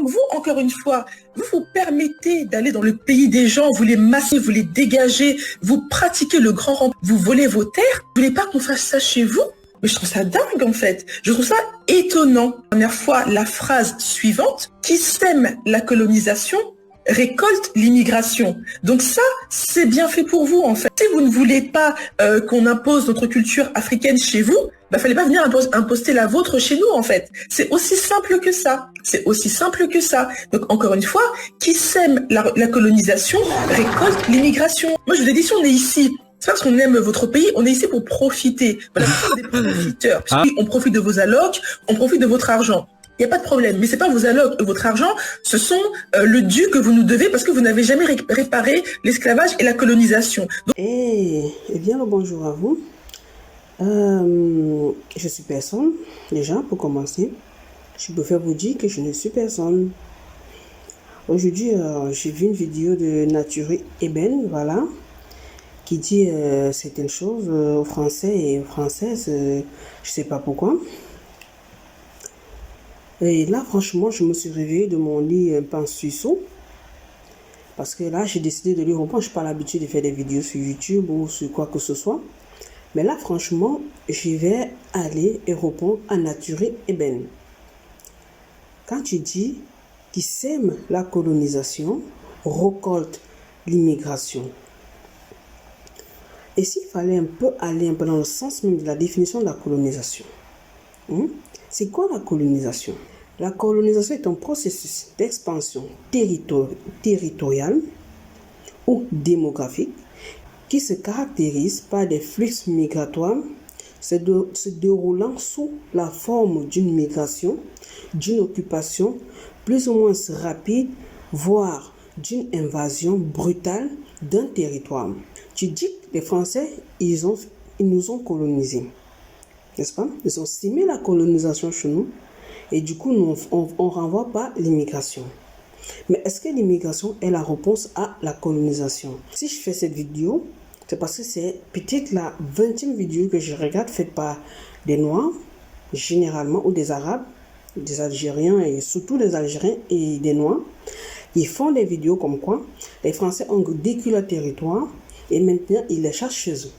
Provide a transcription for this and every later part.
Donc vous, encore une fois, vous vous permettez d'aller dans le pays des gens, vous les massez, vous les dégagez, vous pratiquez le grand rempart, vous volez vos terres. Vous voulez pas qu'on fasse ça chez vous? Mais je trouve ça dingue en fait. Je trouve ça étonnant. La première fois, la phrase suivante, qui sème la colonisation récolte l'immigration. Donc ça, c'est bien fait pour vous en fait. Si vous ne voulez pas qu'on impose notre culture africaine chez vous, fallait pas venir imposer la vôtre chez nous en fait. C'est aussi simple que ça. C'est aussi simple que ça. Donc encore une fois, qui sème la colonisation récolte l'immigration. Moi je vous ai dit, si on est ici, c'est pas parce qu'on aime votre pays, on est ici pour profiter. Voilà, on est des profiteurs. On profite de vos allocs, on profite de votre argent. Il n'y a pas de problème, mais c'est pas vos allocs, votre argent, ce sont le dû que vous nous devez parce que vous n'avez jamais réparé l'esclavage et la colonisation. Donc... Eh bien, le bonjour à vous. Je suis personne, déjà, pour commencer. Je préfère vous dire que je ne suis personne. Aujourd'hui, j'ai vu une vidéo de Nature Eben, voilà, qui dit certaines choses aux Français et aux Françaises, je sais pas pourquoi. Et là, franchement, je me suis réveillée de mon lit un peu en suisseau. Parce que là, j'ai décidé de lui répondre. Je n'ai pas l'habitude de faire des vidéos sur YouTube ou sur quoi que ce soit. Mais là, franchement, je vais aller et répondre à Nature Eben. Quand tu dis qui sème la colonisation, récolte l'immigration. Et s'il fallait aller un peu dans le sens même de la définition de la colonisation. C'est quoi la colonisation? La colonisation est un processus d'expansion territoriale ou démographique qui se caractérise par des flux migratoires se déroulant sous la forme d'une migration, d'une occupation plus ou moins rapide, voire d'une invasion brutale d'un territoire. Tu dis que les Français, ils nous ont colonisés. N'est-ce pas? Ils ont simé la colonisation chez nous et du coup, nous, on renvoie pas l'immigration. Mais est-ce que l'immigration est la réponse à la colonisation? Si je fais cette vidéo, c'est parce que c'est peut-être la 20e vidéo que je regarde faite par des Noirs, généralement, ou des Arabes, des Algériens et surtout des Algériens et des Noirs. Ils font des vidéos comme quoi les Français ont décuvé leur territoire et maintenant ils les cherchent chez eux.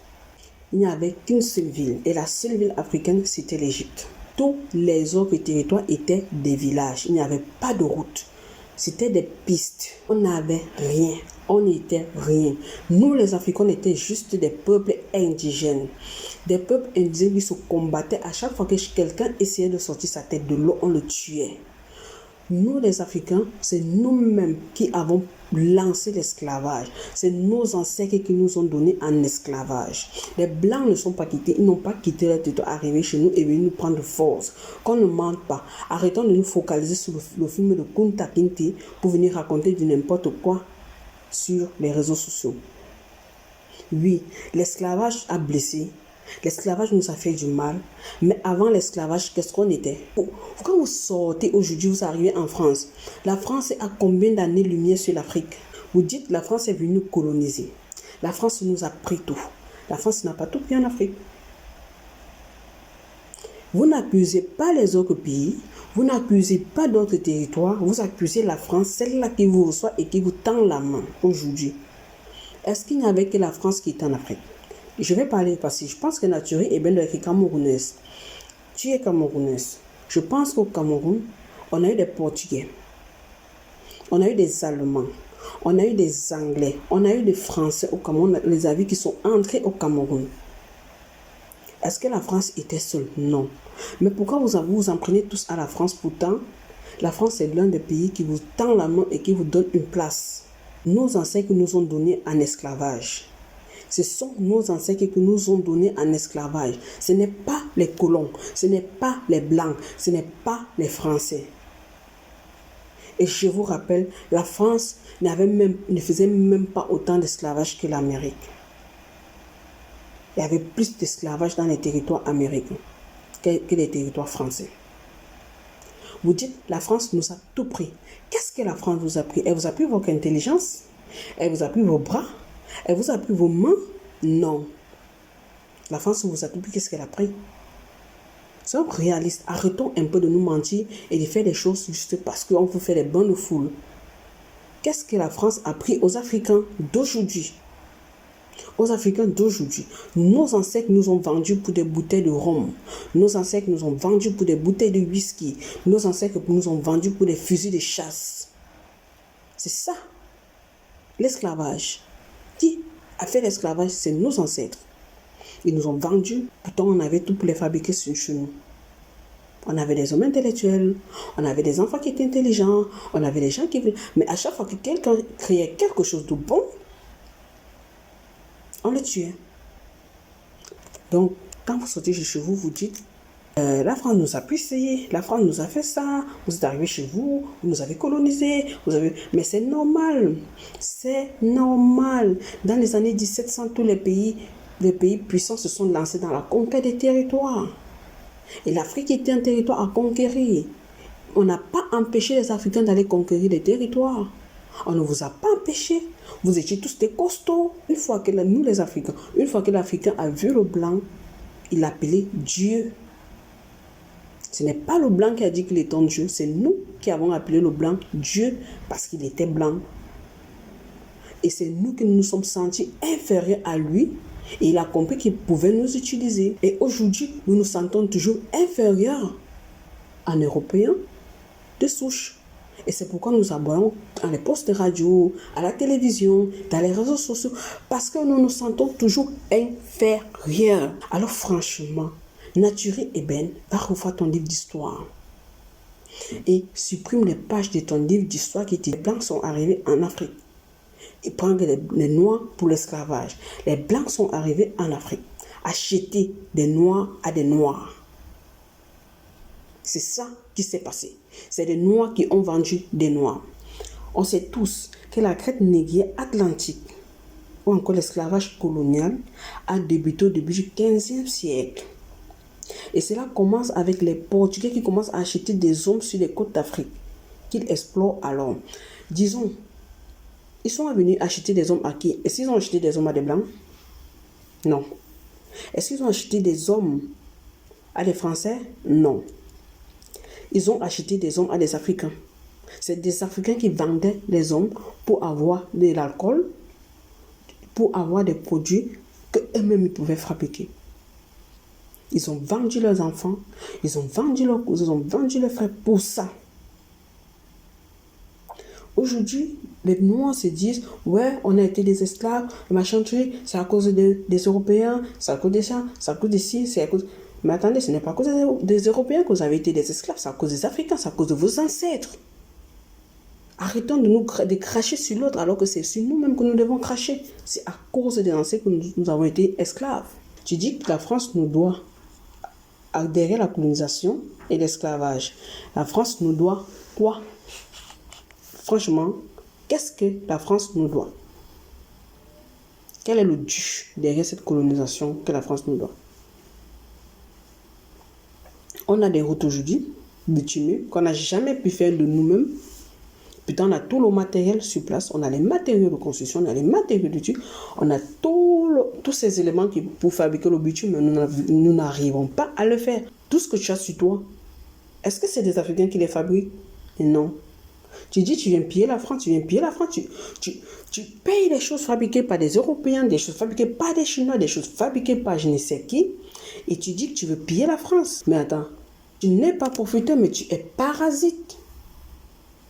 Il n'y avait qu'une seule ville et la seule ville africaine c'était l'Égypte. Tous les autres territoires étaient des villages, il n'y avait pas de route, c'était des pistes, on n'avait rien, on n'était rien. Nous les Africains étaient juste des peuples indigènes, des peuples indigènes qui se combattaient à chaque fois que quelqu'un essayait de sortir sa tête de l'eau, on le tuait. Nous les Africains, c'est nous-mêmes qui avons lancé l'esclavage. C'est nos ancêtres qui nous ont donné en esclavage. Les Blancs ne sont pas quittés, ils n'ont pas quitté leur territoire, arrivé chez nous et venus nous prendre de force. Qu'on ne mente pas. Arrêtons de nous focaliser sur le film de Kunta Kinte pour venir raconter du n'importe quoi sur les réseaux sociaux. Oui, l'esclavage a blessé. L'esclavage nous a fait du mal, mais avant l'esclavage, qu'est-ce qu'on était? Quand vous sortez aujourd'hui, vous arrivez en France. La France a combien d'années-lumière sur l'Afrique? Vous dites la France est venue coloniser. La France nous a pris tout. La France n'a pas tout pris en Afrique. Vous n'accusez pas les autres pays, vous n'accusez pas d'autres territoires, vous accusez la France, celle-là qui vous reçoit et qui vous tend la main aujourd'hui. Est-ce qu'il n'y avait que la France qui est en Afrique? Je vais parler parce que je pense que Nature Eben doit être camerounaise. Tu es camerounaise. Je pense qu'au Cameroun, on a eu des Portugais. On a eu des Allemands. On a eu des Anglais. On a eu des Français au Cameroun. Les avis qui sont entrés au Cameroun. Est-ce que la France était seule? Non. Mais pourquoi vous en prenez tous à la France? Pourtant, la France est l'un des pays qui vous tend la main et qui vous donne une place. Nos ancêtres nous ont donné en esclavage. Ce sont nos ancêtres qui nous ont donné en esclavage. Ce n'est pas les colons, ce n'est pas les Blancs, ce n'est pas les Français. Et je vous rappelle, la France ne faisait même pas autant d'esclavage que l'Amérique. Il y avait plus d'esclavage dans les territoires américains que les territoires français. Vous dites, la France nous a tout pris. Qu'est-ce que la France vous a pris? Elle vous a pris votre intelligence? Elle vous a pris vos bras? Elle vous a pris vos mains? Non. La France vous a tout pris. Qu'est-ce qu'elle a pris? Soyons réalistes. Arrêtons un peu de nous mentir et de faire des choses juste parce qu'on veut faire des bains de foule. Qu'est-ce que la France a pris aux Africains d'aujourd'hui? Aux Africains d'aujourd'hui, nos ancêtres nous ont vendus pour des bouteilles de rhum. Nos ancêtres nous ont vendus pour des bouteilles de whisky. Nos ancêtres nous ont vendus pour des fusils de chasse. C'est ça, l'esclavage. Qui a fait l'esclavage? C'est nos ancêtres. Ils nous ont vendus, pourtant on avait tout pour les fabriquer chez nous. On avait des hommes intellectuels, on avait des enfants qui étaient intelligents, on avait des gens qui... Mais à chaque fois que quelqu'un créait quelque chose de bon, on le tuait. Donc, quand vous sortez chez vous, vous dites, la France nous a poussé, la France nous a fait ça, vous êtes arrivés chez vous, vous nous avez colonisés, mais c'est normal. C'est normal. Dans les années 1700, tous les pays puissants se sont lancés dans la conquête des territoires. Et l'Afrique était un territoire à conquérir. On n'a pas empêché les Africains d'aller conquérir des territoires. On ne vous a pas empêché. Vous étiez tous des costauds. Une fois que l'Africain a vu le blanc, il l'appelait Dieu. Ce n'est pas le blanc qui a dit qu'il était un Dieu, c'est nous qui avons appelé le blanc Dieu parce qu'il était blanc. Et c'est nous qui nous sommes sentis inférieurs à lui. Et il a compris qu'il pouvait nous utiliser. Et aujourd'hui, nous nous sentons toujours inférieurs à un Européen de souche. Et c'est pourquoi nous abonnons à les postes de radio, à la télévision, dans les réseaux sociaux, parce que nous nous sentons toujours inférieurs. Alors franchement, Naturi Eben, va refaire ton livre d'histoire. Et supprime les pages de ton livre d'histoire qui dit les Blancs sont arrivés en Afrique. Et prendre les Noirs pour l'esclavage. Les Blancs sont arrivés en Afrique. Acheter des Noirs à des Noirs. C'est ça qui s'est passé. C'est des Noirs qui ont vendu des Noirs. On sait tous que la traite négrière atlantique ou encore l'esclavage colonial a débuté au début du 15e siècle. Et cela commence avec les Portugais qui commencent à acheter des hommes sur les côtes d'Afrique qu'ils explorent alors. Disons, ils sont venus acheter des hommes à qui? Est-ce qu'ils ont acheté des hommes à des Blancs? Non. Est-ce qu'ils ont acheté des hommes à des Français? Non. Ils ont acheté des hommes à des Africains. C'est des Africains qui vendaient des hommes pour avoir de l'alcool, pour avoir des produits qu'eux-mêmes ils pouvaient fabriquer. Ils ont vendu leurs enfants, ils ont vendu leurs cousins, ils ont vendu leurs frères pour ça. Aujourd'hui, les Noirs se disent, ouais, on a été des esclaves, le machin truc, c'est à cause des Européens, c'est à cause de ça, c'est à cause de ci, c'est à cause... Mais attendez, ce n'est pas à cause des Européens que vous avez été des esclaves, c'est à cause des Africains, c'est à cause de vos ancêtres. Arrêtons de cracher sur l'autre alors que c'est sur nous-mêmes que nous devons cracher. C'est à cause des ancêtres que nous avons été esclaves. Tu dis que la France nous doit adhérer à la colonisation et l'esclavage. La France nous doit quoi? Franchement, qu'est-ce que la France nous doit? Quel est le dû derrière cette colonisation que la France nous doit? On a des routes aujourd'hui, bitumées, qu'on n'a jamais pu faire de nous-mêmes. Putain, on a tout le matériel sur place, on a les matériaux de construction, on a les matériaux de tube, on a tous ces éléments pour fabriquer le bitume, mais nous n'arrivons pas à le faire. Tout ce que tu as sur toi, est-ce que c'est des Africains qui les fabriquent? Et non. Tu dis, tu viens piller la France, tu payes des choses fabriquées par des Européens, des choses fabriquées par des Chinois, des choses fabriquées par je ne sais qui, et tu dis que tu veux piller la France. Mais attends, tu n'es pas profiteur, mais tu es parasite.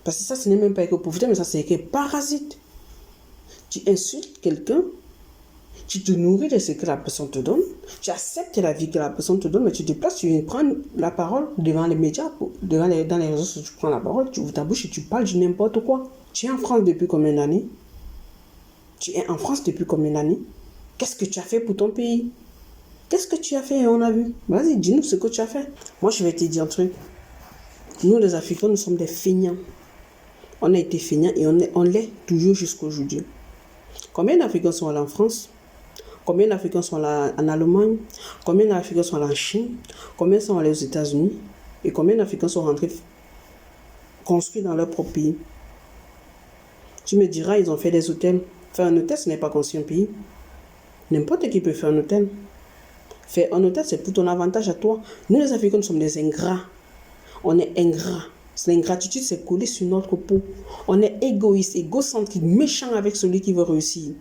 Parce que ça, ce n'est même pas écrit profiteur, mais ça, c'est écrit parasite. Tu insultes quelqu'un, tu te nourris de ce que la personne te donne, tu acceptes la vie que la personne te donne, mais tu te places, tu viens prendre la parole devant les médias, dans les réseaux sociaux, tu prends la parole, tu ouvres ta bouche et tu parles de n'importe quoi. Tu es en France depuis combien d'années? Qu'est-ce que tu as fait pour ton pays? Qu'est-ce que tu as fait et on a vu? Vas-y, dis-nous ce que tu as fait. Moi, je vais te dire un truc. Nous, les Africains, nous sommes des feignants. On a été feignants et on l'est toujours jusqu'à aujourd'hui. Combien d'Africains sont allés en France? Combien d'Africains sont allés en Allemagne? Combien d'Africains sont allés en Chine? Combien sont allés aux États-Unis? Et combien d'Africains sont rentrés construits dans leur propre pays? Tu me diras, ils ont fait des hôtels. Faire un hôtel, ce n'est pas construire un pays. N'importe qui peut faire un hôtel. Faire un hôtel, c'est pour ton avantage à toi. Nous, les Africains, nous sommes des ingrats. On est ingrats. L'ingratitude, c'est collé sur notre peau. On est égoïste, égocentrique, méchant avec celui qui veut réussir.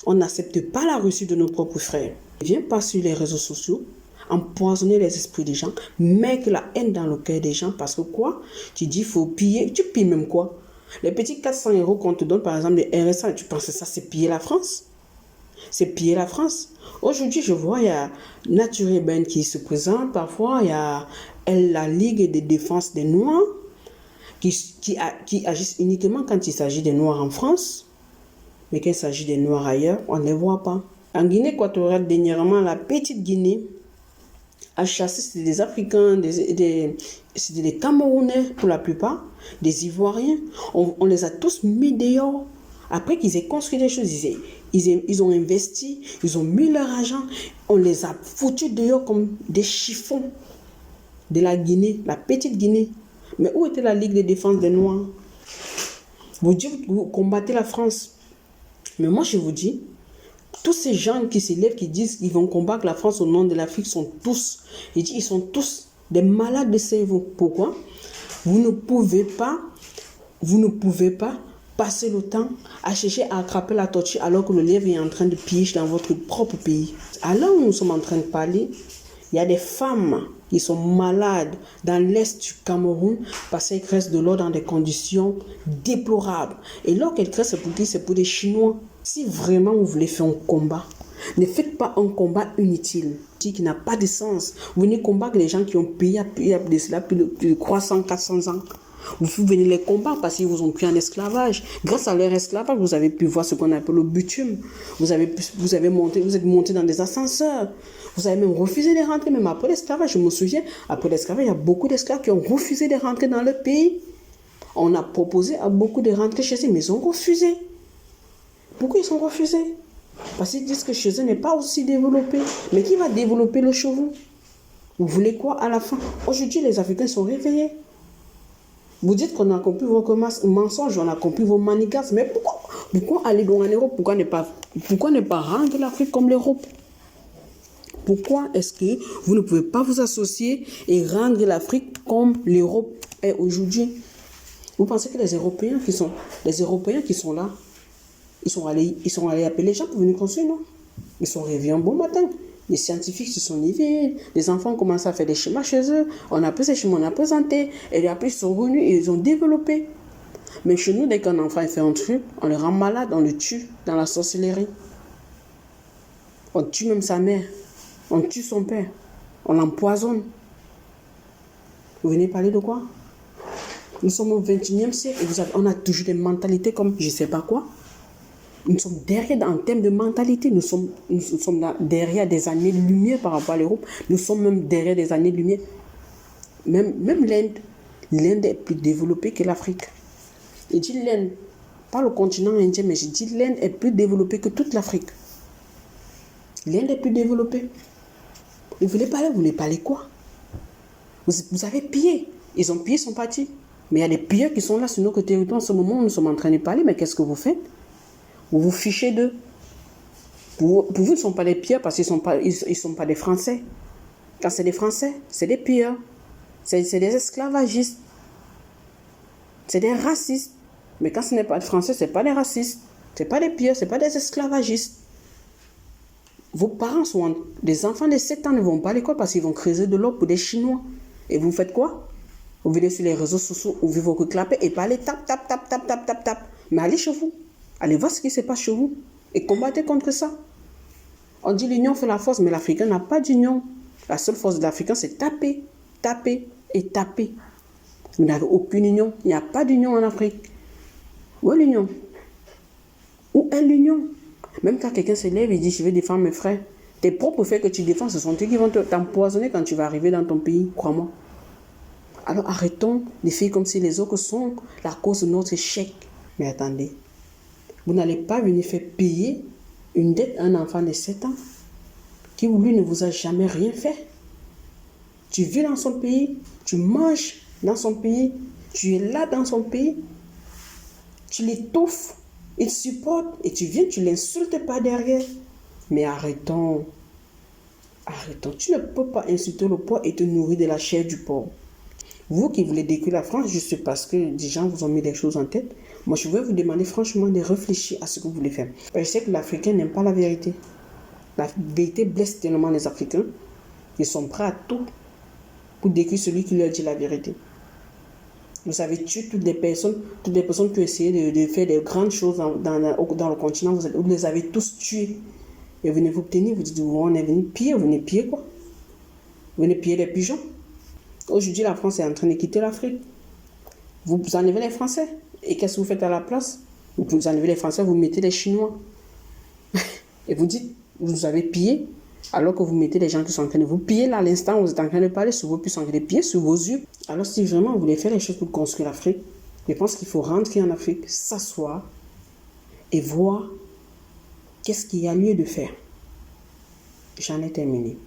On n'accepte pas la réussite de nos propres frères. Viens pas sur les réseaux sociaux, empoisonner les esprits des gens, mettre la haine dans le cœur des gens parce que quoi? Tu dis, il faut piller. Tu pilles même quoi? Les petits 400 € qu'on te donne, par exemple, les RSA, tu penses que ça, c'est piller la France? C'est piller la France. Aujourd'hui, je vois, il y a Nature Urbaine qui se présente. Parfois, il y a la Ligue de défense des Noirs qui agissent uniquement quand il s'agit des Noirs en France. Mais quand il s'agit des Noirs ailleurs, on ne les voit pas. En Guinée équatoriale, dernièrement, la petite Guinée a chassé, c'était des Africains, c'était des Camerounais pour la plupart, des Ivoiriens. On les a tous mis dehors. Après qu'ils aient construit des choses, ils ont investi, ils ont mis leur argent, on les a foutus dehors comme des chiffons de la Guinée, la petite Guinée. Mais où était la Ligue de défense des Noirs? Vous dites que vous combattez la France. Mais moi, je vous dis, tous ces gens qui s'élèvent, qui disent qu'ils vont combattre la France au nom de l'Afrique sont tous, ils sont tous des malades de cerveau. Pourquoi? Vous ne pouvez pas passer le temps à chercher à attraper la tortue alors que le lièvre est en train de piller dans votre propre pays. Alors nous sommes en train de parler, il y a des femmes qui sont malades dans l'est du Cameroun parce qu'elles crèvent de l'eau dans des conditions déplorables. Et lorsqu'elles crèvent, c'est pour qui? C'est pour des Chinois. Si vraiment vous voulez faire un combat, ne faites pas un combat inutile, qui n'a pas de sens. Vous venez combattre les gens qui ont payé de cela plus de 300, 400 ans. Vous venez les combattre parce qu'ils vous ont pris en esclavage. Grâce à leur esclavage, vous avez pu voir ce qu'on appelle le bitume. Vous êtes monté dans des ascenseurs. Vous avez même refusé de rentrer, même après l'esclavage. Je me souviens, après l'esclavage, il y a beaucoup d'esclaves qui ont refusé de rentrer dans leur pays. On a proposé à beaucoup de rentrer chez eux, mais ils ont refusé. Pourquoi ils ont refusé? Parce qu'ils disent que chez eux n'est pas aussi développé. Mais qui va développer le chez vous? Vous voulez quoi à la fin? Aujourd'hui, les Africains sont réveillés. Vous dites qu'on a compris vos mensonges, on a compris vos manigances, mais pourquoi aller dans l'Europe? Pourquoi ne pas rendre l'Afrique comme l'Europe? Pourquoi est-ce que vous ne pouvez pas vous associer et rendre l'Afrique comme l'Europe est aujourd'hui? Vous pensez que les Européens qui sont là, ils sont allés appeler les gens pour venir construire, non? Ils sont réveillés un bon matin. Les scientifiques se sont levés, les enfants ont commencé à faire des schémas chez eux, on a pris ces schémas, on a présenté, et après ils sont venus et ils ont développé. Mais chez nous, dès qu'un enfant fait un truc, on le rend malade, on le tue dans la sorcellerie. On tue même sa mère, on tue son père, on l'empoisonne. Vous venez parler de quoi? Nous sommes au 21e siècle et on a toujours des mentalités comme je ne sais pas quoi. Nous sommes derrière en termes de mentalité. Nous sommes derrière des années-lumière par rapport à l'Europe. Nous sommes même derrière des années-lumière. Même l'Inde. L'Inde est plus développée que l'Afrique. Je dis l'Inde, pas le continent indien, mais je dis l'Inde est plus développée que toute l'Afrique. L'Inde est plus développée. Vous voulez parler quoi? Vous avez pillé. Ils ont pillé son parti. Mais il y a des pilleurs qui sont là sur notre territoire en ce moment où nous sommes en train de parler. Mais qu'est-ce que vous faites? Vous vous fichez d'eux. Pour vous, ils ne sont pas des pilleurs parce qu'ils ne sont pas des Français. Quand c'est des Français, c'est des pilleurs. C'est des esclavagistes. C'est des racistes. Mais quand ce n'est pas des Français, ce n'est pas des racistes. Ce n'est pas des pilleurs, ce n'est pas des esclavagistes. Vos parents des enfants de 7 ans ne vont pas à l'école parce qu'ils vont creuser de l'eau pour des Chinois. Et vous faites quoi? Vous venez sur les réseaux sociaux, ouvrez vos clapets et parlez tap. Mais allez chez vous. Allez voir ce qui se passe chez vous et combattez contre ça. On dit l'union fait la force, mais l'Africain n'a pas d'union. La seule force de l'Africain, c'est taper et taper. Vous n'avez aucune union. Il n'y a pas d'union en Afrique. Où est l'union? Où est l'union? Même quand quelqu'un se lève et dit « je vais défendre mes frères », tes propres frères que tu défends, ce sont eux qui vont t'empoisonner quand tu vas arriver dans ton pays, crois-moi. Alors arrêtons de faire comme si les autres sont la cause de notre échec. Mais attendez. Vous n'allez pas venir faire payer une dette à un enfant de 7 ans qui, lui, ne vous a jamais rien fait. Tu vis dans son pays, tu manges dans son pays, tu es là dans son pays, tu l'étouffes, il supporte et tu viens, tu l'insultes pas derrière. Mais arrêtons. Arrêtons. Tu ne peux pas insulter le porc et te nourrir de la chair du porc. Vous qui voulez détruire la France, juste parce que des gens vous ont mis des choses en tête, moi je vais vous demander franchement de réfléchir à ce que vous voulez faire. Je sais que l'Africain n'aime pas la vérité. La vérité blesse tellement les Africains qu'ils sont prêts à tout pour détruire celui qui leur dit la vérité. Vous avez tué toutes les personnes qui ont essayé de faire des grandes choses dans le continent, vous les avez tous tués. Et vous venez vous tenir, vous dites, on est venu piller, vous venez piller quoi? Vous venez piller les pigeons. Aujourd'hui, la France est en train de quitter l'Afrique. Vous enlevez les Français. Et qu'est-ce que vous faites à la place? Vous enlevez les Français, vous mettez les Chinois. Et vous dites, vous avez pillé, alors que vous mettez les gens qui sont en train de vous piller là à l'instant, vous êtes en train de parler sur vos puces, en train de piller sur vos yeux. Alors si vraiment vous voulez faire les choses pour construire l'Afrique, je pense qu'il faut rentrer en Afrique, s'asseoir et voir qu'est-ce qu'il y a lieu de faire. J'en ai terminé.